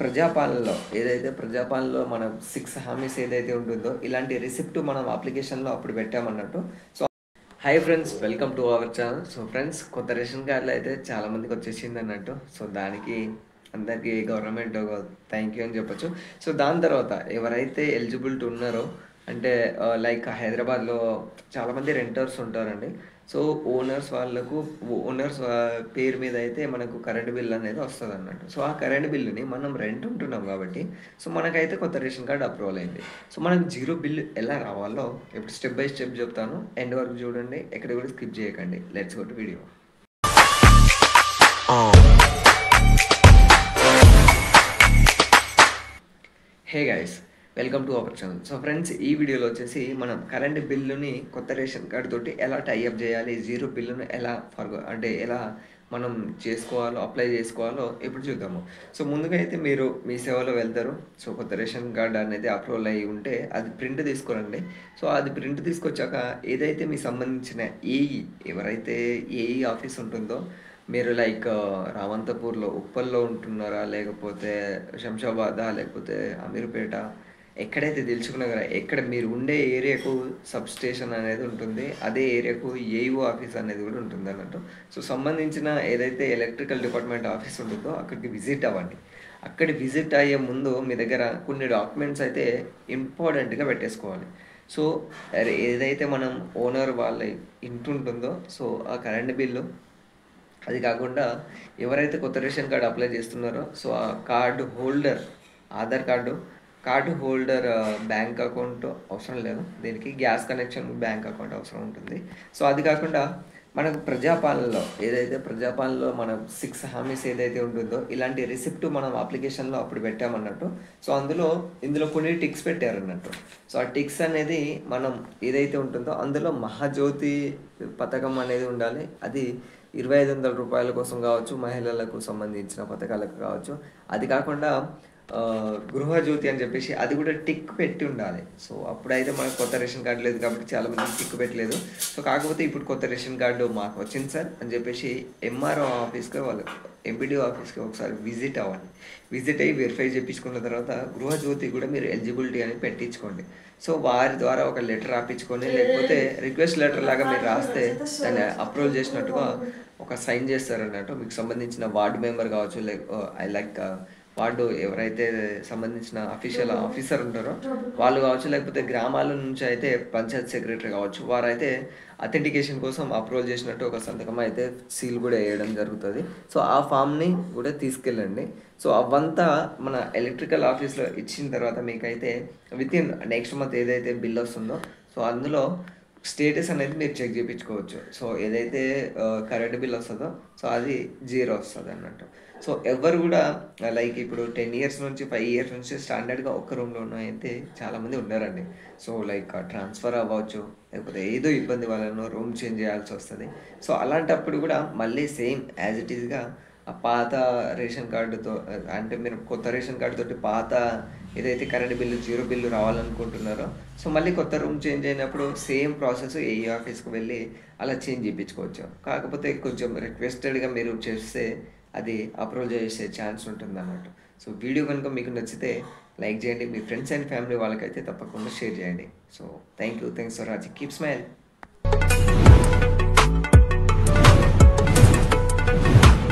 ప్రజాపాలనలో ఏదైతే ప్రజాపాలనలో మనం 6 హామీస్ ఏదైతే ఉంటుందో ఇలాంటి రిసిప్ట్ మనం అప్లికేషన్లో అప్పుడు పెట్టామన్నట్టు. So hi friends, welcome to our channel. So friends, కొత్త రేషన్ కార్డులు అయితే చాలామందికి వచ్చేసింది అన్నట్టు. సో దానికి అందరికీ గవర్నమెంట్ థ్యాంక్ యూ అని చెప్పొచ్చు. సో దాని తర్వాత ఎవరైతే ఎలిజిబిలిటీ ఉన్నారో అంటే లైక్ హైదరాబాద్లో చాలామంది రెంటర్స్ ఉంటారండి. సో ఓనర్స్ పేరు మీద అయితే మనకు కరెంట్ బిల్ అనేది వస్తుంది అన్నట్టు. సో ఆ కరెంట్ బిల్లుని మనం రెంట్ ఉంటున్నాం కాబట్టి సో మనకైతే కొత్త రేషన్ కార్డు అప్రూవల్ అయింది. సో మనకు జీరో బిల్ ఎలా రావాలో ఇప్పుడు స్టెప్ బై స్టెప్ చెప్తాను. ఎండ్ వరకు చూడండి, ఎక్కడ కూడా స్కిప్ చేయకండి. Let's go to video. Hey guys, welcome to our channel. So friends, ఈ వీడియోలో వచ్చేసి మనం కరెంట్ బిల్లుని కొత్త రేషన్ కార్డు తోటి ఎలా టైఅప్ చేయాలి, జీరో బిల్లును ఎలా ఎలా మనం చేసుకోవాలో, అప్లై చేసుకోవాలో ఇప్పుడు చూద్దాము. సో ముందుగా అయితే మీరు మీ సేవలో వెళ్తారు. సో కొత్త రేషన్ కార్డు అనేది అప్రూవల్ అయ్యి ఉంటే అది ప్రింట్ తీసుకురండి. సో అది ప్రింట్ తీసుకొచ్చాక ఏదైతే మీకు సంబంధించిన ఎవరైతే ఏఈ ఆఫీస్ ఉంటుందో, మీరు లైక్ రావంతపూర్లో, ఉప్పల్లో ఉంటున్నారా, లేకపోతే శంషాబాదా, లేకపోతే అమీర్పేట, ఎక్కడైతే తెలుసుకున్నారా, ఎక్కడ మీరు ఉండే ఏరియాకు సబ్ స్టేషన్ అనేది ఉంటుంది, అదే ఏరియాకు ఏఈఓ ఆఫీస్ అనేది కూడా ఉంటుంది అన్నట్టు. సో సంబంధించిన ఏదైతే ఎలక్ట్రికల్ డిపార్ట్మెంట్ ఆఫీస్ ఉంటుందో అక్కడికి విజిట్ అవ్వండి. అక్కడ విజిట్ అయ్యే ముందు మీ దగ్గర కొన్ని డాక్యుమెంట్స్ అయితే ఇంపార్టెంట్గా పెట్టేసుకోవాలి. సో ఏదైతే మనం ఓనర్ వాళ్ళ ఇంటి ఉంటుందో, సో ఆ కరెంట్ బిల్లు, అది కాకుండా ఎవరైతే కొత్త రేషన్ కార్డు అప్లై చేస్తున్నారో సో ఆ card holder Aadhaar card holder bank account అవసరం లేదు, దీనికి గ్యాస్ కనెక్షన్ బ్యాంక్ అకౌంట్ అవసరం ఉంటుంది. సో అది కాకుండా మనకు ప్రజాపాలనలో మనం 6 హామీస్ ఏదైతే ఉంటుందో ఇలాంటి రిసిప్ట్ మనం అప్లికేషన్లో అప్పుడు పెట్టామన్నట్టు. సో ఇందులో కొన్ని టిక్స్ పెట్టారన్నట్టు. సో ఆ టిక్స్ అనేది మనం ఏదైతే ఉంటుందో అందులో మహాజ్యోతి పథకం అనేది ఉండాలి. అది 2500 రూపాయల కోసం కావచ్చు, మహిళలకు సంబంధించిన పథకాలకు కావచ్చు. అది కాకుండా గృహజ్యోతి అని చెప్పేసి అది కూడా టిక్ పెట్టి ఉండాలి. సో అప్పుడైతే మనకు కొత్త రేషన్ కార్డు లేదు కాబట్టి చాలామంది టిక్ పెట్టలేదు. సో కాకపోతే ఇప్పుడు కొత్త రేషన్ కార్డు మాకు వచ్చింది సార్ అని చెప్పేసి ఎంఆర్ఓ ఆఫీస్కి, వాళ్ళు ఎంపీడీఓ ఆఫీస్కి ఒకసారి విజిట్ అవ్వండి. విజిట్ అయ్యి వెరిఫై చేయించుకున్న తర్వాత గృహజ్యోతి కూడా మీరు ఎలిజిబిలిటీ అని పెట్టించుకోండి. సో వారి ద్వారా ఒక లెటర్ రాపించుకొని, లేకపోతే రిక్వెస్ట్ లెటర్ లాగా మీరు రాస్తే దాన్ని అప్రూవల్ చేసినట్టుగా ఒక సైన్ చేస్తారన్నట్టు. మీకు సంబంధించిన వార్డు మెంబర్ కావచ్చు, లైక్ వార్డు ఎవరైతే సంబంధించిన ఆఫీసర్ ఉంటారో వాళ్ళు కావచ్చు, లేకపోతే గ్రామాల నుంచి అయితే పంచాయత్ సెక్రటరీ కావచ్చు, వారైతే అథెంటికేషన్ కోసం అప్రూవల్ చేసినట్టు ఒక సంతకం అయితే సీల్ కూడా వేయడం జరుగుతుంది. సో ఆ ఫామ్ని కూడా తీసుకెళ్ళండి. సో అవంతా మన ఎలక్ట్రికల్ ఆఫీస్లో ఇచ్చిన తర్వాత మీకైతే వితిన్ నెక్స్ట్ మంత్ ఏదైతే బిల్ వస్తుందో సో అందులో స్టేటస్ అనేది మీరు చెక్ చేయించుకోవచ్చు. సో ఏదైతే కరెంట్ బిల్ వస్తుందో సో అది 0 వస్తుంది అన్నట్టు. సో ఎవరు కూడా లైక్ ఇప్పుడు 10 ఇయర్స్ నుంచి 5 ఇయర్స్ నుంచి స్టాండర్డ్గా ఒక్క రూమ్లో ఉన్న అయితే చాలామంది ఉన్నారండి. సో లైక్ ట్రాన్స్ఫర్ అవ్వచ్చు, లేకపోతే ఏదో ఇబ్బంది వలన రూమ్ చేంజ్ చేయాల్సి వస్తుంది. సో అలాంటప్పుడు కూడా మళ్ళీ సేమ్ యాజ్ ఇట్ ఈస్గా ఆ పాత రేషన్ కార్డుతో, అంటే మీరు కొత్త రేషన్ కార్డు తోటి పాత ఏదైతే కరెంట్ బిల్లు 0 బిల్లు రావాలనుకుంటున్నారో సో మళ్ళీ కొత్త రూమ్ చేంజ్ అయినప్పుడు సేమ్ ప్రాసెస్ ఏఈ ఆఫీస్కి వెళ్ళి అలా చేంజ్ చేయించుకోవచ్చు. కాకపోతే కొంచెం రిక్వెస్టెడ్గా మీరు చేస్తే అది అప్రూవల్ చేసే ఛాన్స్ ఉంటుంది అన్నట్టు. సో వీడియో కనుక మీకు నచ్చితే లైక్ చేయండి, మీ ఫ్రెండ్స్ అండ్ ఫ్యామిలీ వాళ్ళకైతే తప్పకుండా షేర్ చేయండి. So thanks for watching. Keep smile.